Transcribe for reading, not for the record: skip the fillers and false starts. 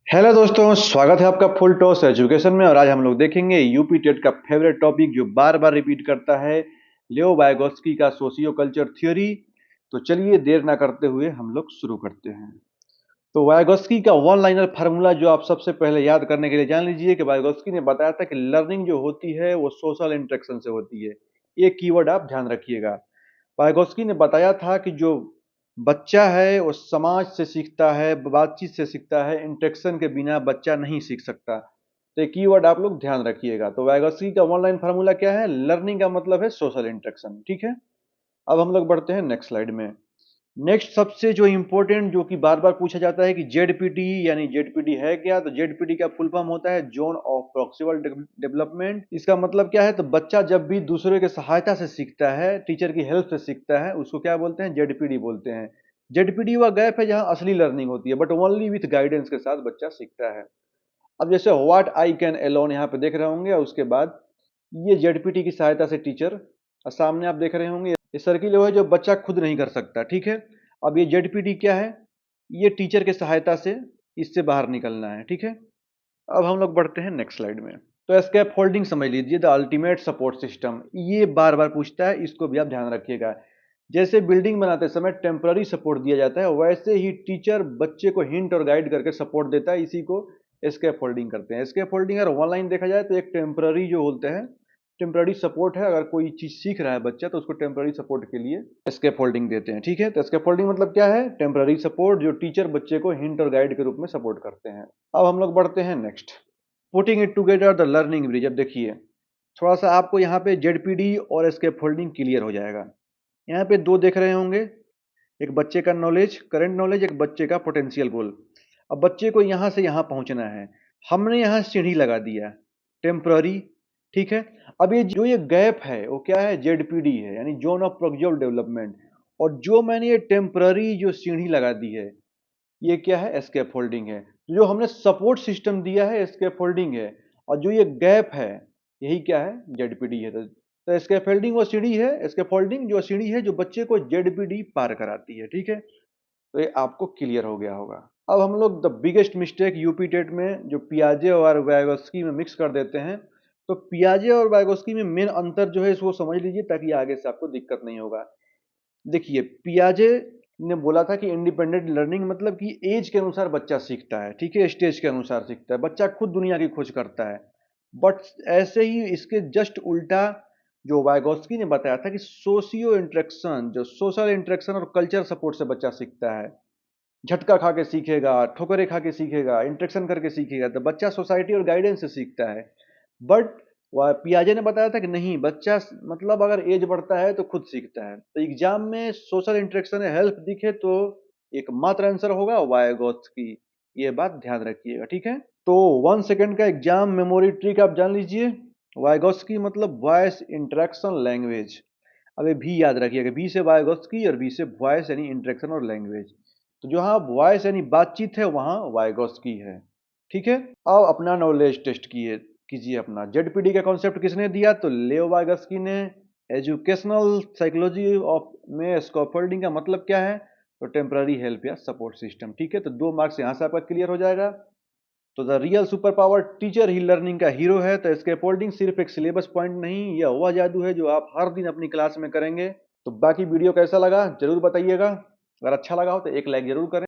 Hello दोस्तों, स्वागत है आपका फुल टॉस एजुकेशन में। और आज हम लोग देखेंगे यूपी टेट का फेवरेट टॉपिक जो बार बार रिपीट करता है, लियो वाइगोत्स्की का सोशियो कल्चर थ्योरी। तो चलिए देर ना करते हुए हम लोग शुरू करते हैं। तो वाइगोत्स्की का वन लाइनर फार्मूला जो आप सबसे पहले याद करने के लिए जान लीजिए कि वाइगोत्स्की ने बताया था कि लर्निंग जो होती है वो सोशल इंटरेक्शन से होती है। एक कीवर्ड आप ध्यान रखिएगा। वाइगोत्स्की ने बताया था कि जो बच्चा है वो समाज से सीखता है, बातचीत से सीखता है, इंटरेक्शन के बिना बच्चा नहीं सीख सकता। तो ये कीवर्ड आप लोग ध्यान रखिएगा। तो वाइगोत्स्की का वन लाइन फार्मूला क्या है? लर्निंग का मतलब है सोशल इंटरेक्शन। ठीक है, अब हम लोग बढ़ते हैं नेक्स्ट स्लाइड में। नेक्स्ट सबसे जो इम्पोर्टेंट जो कि बार बार पूछा जाता है कि जेडपीटी यानी जेडपीटी है क्या? तो जेडपीटी का फुल फॉर्म होता है जोन ऑफ प्रॉक्सिमल डेवलपमेंट। इसका मतलब क्या है? तो बच्चा जब भी दूसरे के सहायता से सीखता है, टीचर की हेल्प से सीखता है, उसको क्या बोलते हैं? जेडपीडी बोलते हैं। जेडपीडी वह गैप है जहां असली लर्निंग होती है, बट ओनली विथ गाइडेंस के साथ बच्चा सीखता है। अब जैसे व्हाट आई कैन अलोन यहाँ पे देख रहे होंगे, और उसके बाद ये जेडपीटी की सहायता से टीचर, और सामने आप देख रहे होंगे ये सर्किल वो है जो बच्चा खुद नहीं कर सकता। ठीक है, अब ये जेडपीटी क्या है? ये टीचर के सहायता से इससे बाहर निकलना है। ठीक है, अब हम लोग बढ़ते हैं नेक्स्ट स्लाइड में। तो एस्केप होल्डिंग समझ लीजिए, द अल्टीमेट सपोर्ट सिस्टम। ये बार बार पूछता है, इसको भी आप ध्यान रखिएगा। जैसे बिल्डिंग बनाते समय टेम्पररी सपोर्ट दिया जाता है, वैसे ही टीचर बच्चे को हिंट और गाइड करके सपोर्ट देता है। इसी को एस्केप होल्डिंग करते हैं। एस्केप होल्डिंग अगर ऑनलाइन देखा जाए तो एक टेम्पररी जो होते हैं, टेम्पररी सपोर्ट है। अगर कोई चीज सीख रहा है बच्चा तो उसको टेम्पररी सपोर्ट के लिए एस्केप होल्डिंग देते हैं। ठीक है, तो एस्केप होल्डिंग मतलब क्या है? टेम्पररी सपोर्ट जो टीचर बच्चे को हिंट और गाइड के रूप में सपोर्ट करते हैं। अब हम लोग बढ़ते हैं next, putting it together the learning bridge. अब देखिए थोड़ा सा आपको यहाँ पे जेडपीडी और एस्केप होल्डिंग क्लियर हो जाएगा। यहाँ पे दो देख रहे होंगे, एक बच्चे का नॉलेज, करंट नॉलेज, एक बच्चे का पोटेंशियल गोल। अब बच्चे को यहाँ से यहाँ पहुँचना है, हमने यहाँ सीढ़ी लगा दिया टेम्पररी। ठीक है, अब ये गैप है वो क्या है? जेडपीडी है, यानी जोन ऑफ प्रोग्रेसिव डेवलपमेंट। और जो मैंने ये टेम्पररी जो सीढ़ी लगा दी है, ये क्या है? एस्केप होल्डिंग है। जो हमने सपोर्ट सिस्टम दिया है, एस्केप होल्डिंग है। और जो ये गैप है, यही क्या है? जेडपीडी है। तो एस्केप होल्डिंग वो सीढ़ी है, एस्केप होल्डिंग जो सीढ़ी है जो बच्चे को जेडपीडी पार कराती है। ठीक है, तो ये आपको क्लियर हो गया होगा। अब हम लोग the biggest mistake UP TET में जो पियाजे और वाइगोत्स्की में मिक्स कर देते हैं। तो पियाजे और वाइगोत्स्की में मेन अंतर जो है इसको समझ लीजिए, ताकि आगे से आपको दिक्कत नहीं होगा। देखिए पियाजे ने बोला था कि इंडिपेंडेंट लर्निंग मतलब कि एज के अनुसार बच्चा सीखता है। ठीक है, स्टेज के अनुसार सीखता है, बच्चा खुद दुनिया की खोज करता है। बट ऐसे ही इसके जस्ट उल्टा जो वाइगोत्स्की ने बताया था कि सोशियो इंटरेक्शन, जो सोशल इंटरेक्शन और कल्चर सपोर्ट से बच्चा सीखता है। झटका खा के सीखेगा, ठोकरे खा के सीखेगा, इंटरेक्शन करके सीखेगा, तो बच्चा सोसाइटी और गाइडेंस से सीखता है। बट पियाजे ने बताया था कि नहीं, बच्चा मतलब अगर एज बढ़ता है तो खुद सीखता है। तो एग्जाम में सोशल इंटरेक्शन हेल्प दिखे तो एक मात्र आंसर होगा वाइगोत्स्की। ये बात ध्यान रखिएगा। ठीक है, तो 1 सेकंड का एग्जाम मेमोरी ट्रिक आप जान लीजिए। वाइगोत्स्की मतलब वॉइस इंटरेक्शन लैंग्वेज। अब ये भी याद रखिएगा, बी से वाइगोत्स्की और बी से वॉइस यानी इंटरेक्शन और लैंग्वेज। तो जहाँ वॉइस यानी बातचीत है वहाँ वाइगोत्स्की है। ठीक है, अब अपना नॉलेज टेस्ट कीजिए अपना। जेडपीडी का कॉन्सेप्ट किसने दिया? तो लेओ वाइगोत्स्की ने। एजुकेशनल साइकोलॉजी ऑफ में स्कैफोल्डिंग का मतलब क्या है? तो टेम्पररी हेल्प या सपोर्ट सिस्टम। ठीक है, तो 2 मार्क्स यहाँ से आपका क्लियर हो जाएगा। तो the real super power teacher he learning का हीरो है। तो स्कैफोल्डिंग सिर्फ एक सिलेबस पॉइंट नहीं, यह वह जादू है जो आप हर दिन अपनी क्लास में करेंगे। तो बाकी वीडियो कैसा लगा जरूर बताइएगा। अगर अच्छा लगा हो तो एक लाइक जरूर करें।